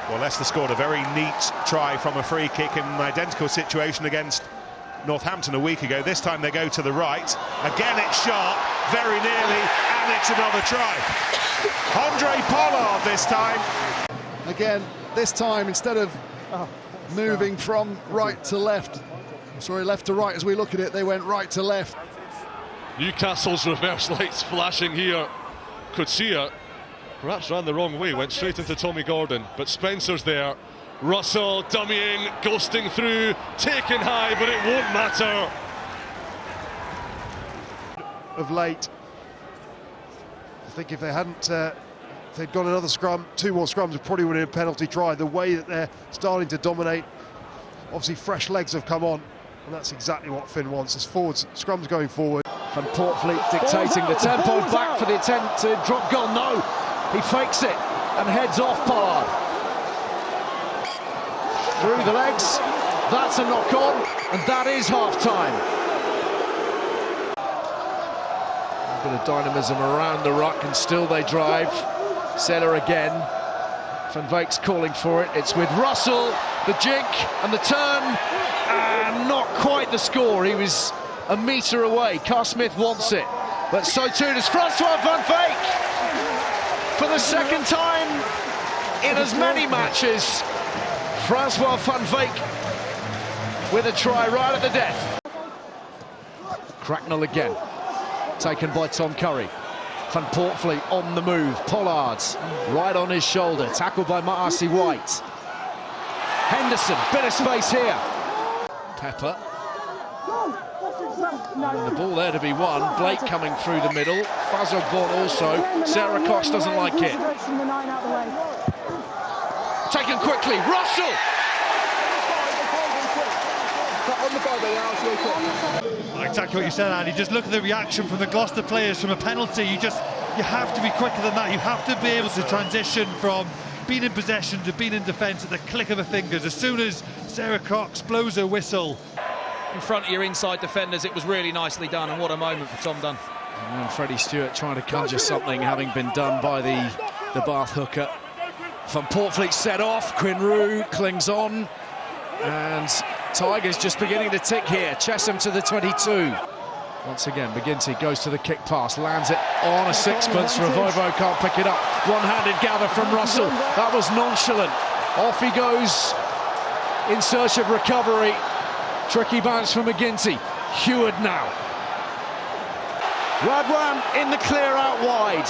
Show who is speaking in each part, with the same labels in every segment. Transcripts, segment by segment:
Speaker 1: Well, Leicester scored a very neat try from a free kick in an identical situation against Northampton a week ago. This time they go to the right. Again, it's sharp, very nearly, and it's another try. Handré Pollard this time.
Speaker 2: Again, this time, instead of moving from right to left, sorry, left to right as we look at it, they went right to left.
Speaker 3: Newcastle's reverse lights flashing here. Could see it. Perhaps ran the wrong way, went straight into Tommy Gordon, but Spencer's there. Russell dummying, ghosting through, taken high, but it won't matter.
Speaker 2: Of late, I think if they hadn't, if they'd got another scrum, two more scrums, it probably would have been a penalty try. The way that they're starting to dominate, obviously fresh legs have come on, and that's exactly what Finn wants. His forwards, scrums going forward.
Speaker 4: Van Portfleet dictating the tempo, back for the attempt to drop goal. No, he fakes it and heads off Pollard. Through the legs, that's a knock on, and that is half-time. A bit of dynamism around the ruck, and still they drive. Seller again. Van Veek's calling for it. It's with Russell, the jink and the turn, and not quite the score. He was a metre away. Carl Smith wants it, but so too does Francois Van Veek. For the second time in as many matches, Francois Van Veek with a try right at the death. Cracknell again, taken by Tom Curry. Van Portfleet on the move. Pollard right on his shoulder, tackled by Maasi White. Henderson, bit of space here. Pepper. And the ball there to be won. Blake coming through the middle. Fazogborn also. Sarah Cox doesn't like it. Taken quickly. Russell!
Speaker 5: Exactly what you said, Andy. Just look at the reaction from the Gloucester players from a penalty. You have to be quicker than that. You have to be able to transition from being in possession to being in defence at the click of a fingers. As soon as Sarah Cox blows her whistle
Speaker 6: in front of your inside defenders, it was really nicely done, and what a moment for Tom Dunn.
Speaker 4: And Freddie Stewart trying to conjure something, having been done by the Bath hooker. Van Portfleet set off, Quinn Roux clings on, and Tigers just beginning to tick here. Chesham to the 22. Once again, McGinty goes to the kick pass, lands it on a sixpence. Revivo can't pick it up. One-handed gather from Russell. That was nonchalant. Off he goes in search of recovery. Tricky bounce from McGinty. Heward now. Radwan in the clear out wide.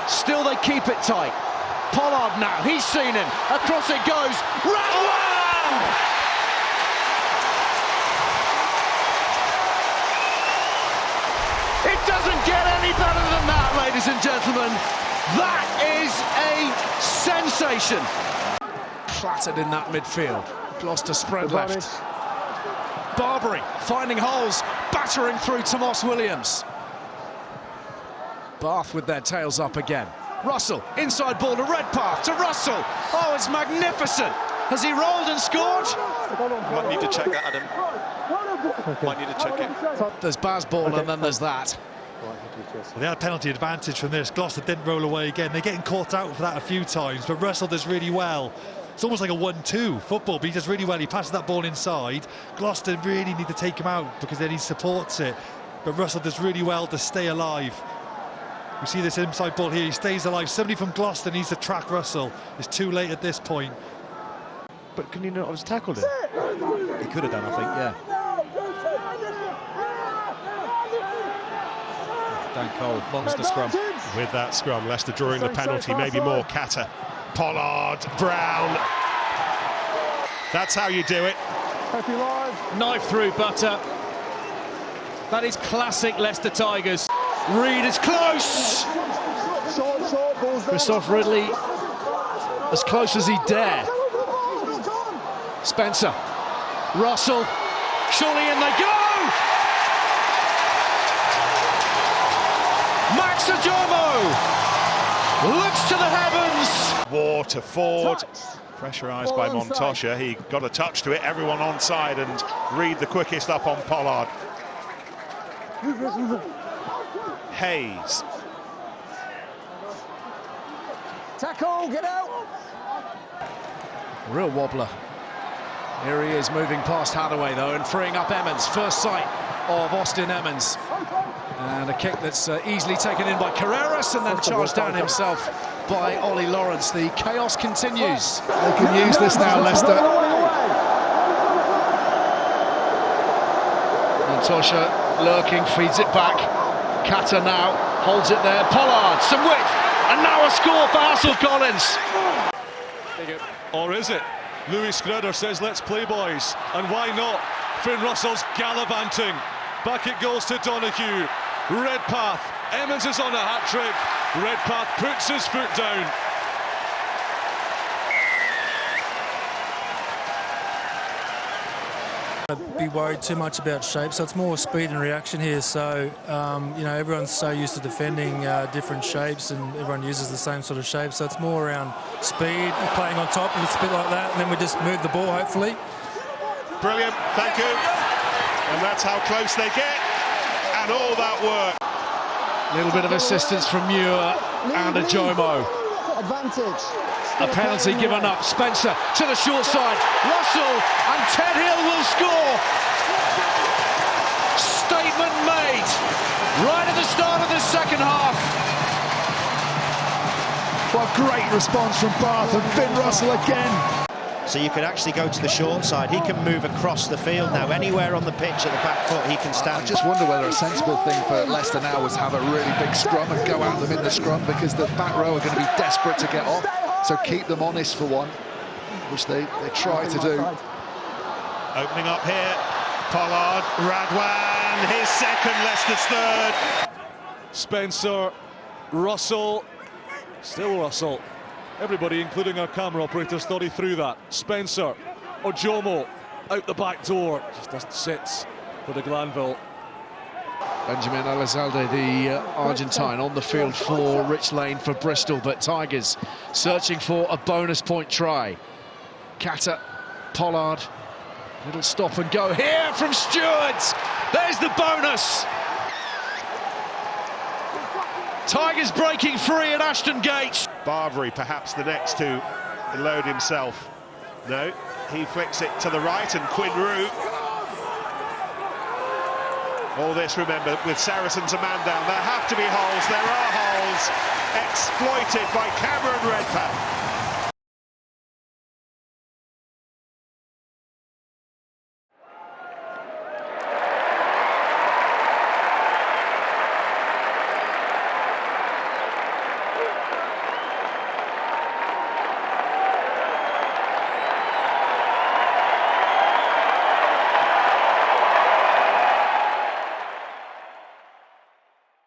Speaker 4: Still they keep it tight. Pollard now, he's seen him. Across it goes. Radwan! It doesn't get any better than that, ladies and gentlemen. That is a sensation. Clattered in that midfield. Gloucester spread left. Barbary finding holes, battering through Tomas Williams. Bath with their tails up again. Russell, inside ball to Redpath, to Russell. Oh, it's magnificent. Has he rolled and scored?
Speaker 7: Might need to check that, Adam. Might need to check it.
Speaker 4: There's Bazball, and then there's that.
Speaker 5: Well, they had a penalty advantage from this. Gloucester didn't roll away again. They're getting caught out for that a few times, but Russell does really well. It's almost like a 1-2 football, but he does really well. He passes that ball inside. Gloucester really need to take him out because then he supports it. But Russell does really well to stay alive. We see this inside ball here. He stays alive. Somebody from Gloucester needs to track Russell. It's too late at this point.
Speaker 4: But can you not have tackled him?
Speaker 1: He could have done, I think, yeah.
Speaker 6: Dan Cole, monster scrum.
Speaker 1: With that scrum, Leicester drawing the penalty, maybe more. Catter, Pollard, Brown. That's how you do it.
Speaker 6: Knife through butter. That is classic Leicester Tigers.
Speaker 4: Reed is close. Christoph Ridley as close as he dare. Spencer, Russell, surely in they go! Max Ajomo looks to the heavens.
Speaker 1: War to Ford, pressurised by Montosha. He got a touch to it, everyone onside, and Reed the quickest up on Pollard. Hayes.
Speaker 2: Tackle, get out!
Speaker 4: Real wobbler. Here he is moving past Hathaway though and freeing up Emmons. First sight of Austin Emmons. And a kick that's easily taken in by Carreras and then charged down himself by Ollie Lawrence. The chaos continues.
Speaker 2: They can use this now, Leicester.
Speaker 4: Tosha lurking, feeds it back. Kata now holds it there. Pollard, some width, and now a score for Hassel-Collins.
Speaker 3: Or is it? Louis Scudder says, let's play, boys. And why not? Finn Russell's gallivanting. Back it goes to Donoghue. Redpath. Emmons is on a hat-trick. Redpath puts his foot down.
Speaker 8: Be worried too much about shape, so it's more speed and reaction here. So you know, everyone's so used to defending different shapes, and everyone uses the same sort of shape. So it's more around speed, playing on top, and it's a bit like that, and then we just move the ball, hopefully.
Speaker 1: Brilliant, thank you. And that's how close they get, and all that work.
Speaker 4: A little bit of assistance from Muir and Ajomo.
Speaker 9: Advantage.
Speaker 4: A penalty given up. Spencer to the short side. Russell and Ted Hill will score. Statement made right at the start of the second half.
Speaker 2: What great response from Bath and Finn Russell again.
Speaker 10: So you can actually go to the short side. He can move across the field now. Anywhere on the pitch at the back foot, he can stand.
Speaker 11: I just wonder whether a sensible thing for Leicester now was have a really big scrum and go at them in the scrum, because the back row are going to be desperate to get off. So keep them honest for one, which they try to do.
Speaker 1: Opening up here, Pollard, Radwan, his second, Leicester's third.
Speaker 3: Spencer, Russell, still Russell. Everybody, including our camera operators, thought he threw that. Spencer, Ojomo, out the back door. Just doesn't sit for the Glanville.
Speaker 4: Benjamin Elizalde, the Argentine, on the field for Rich Lane for Bristol, but Tigers searching for a bonus point try. Kata, Pollard, little stop and go here from Stewart. There's the bonus. Tigers breaking free at Ashton Gate.
Speaker 1: Barbary perhaps the next to load himself. No, he flicks it to the right, and Quinn Root. All this, remember, with Saracens a man down. There have to be holes, there are holes. Exploited by Cameron Redpath.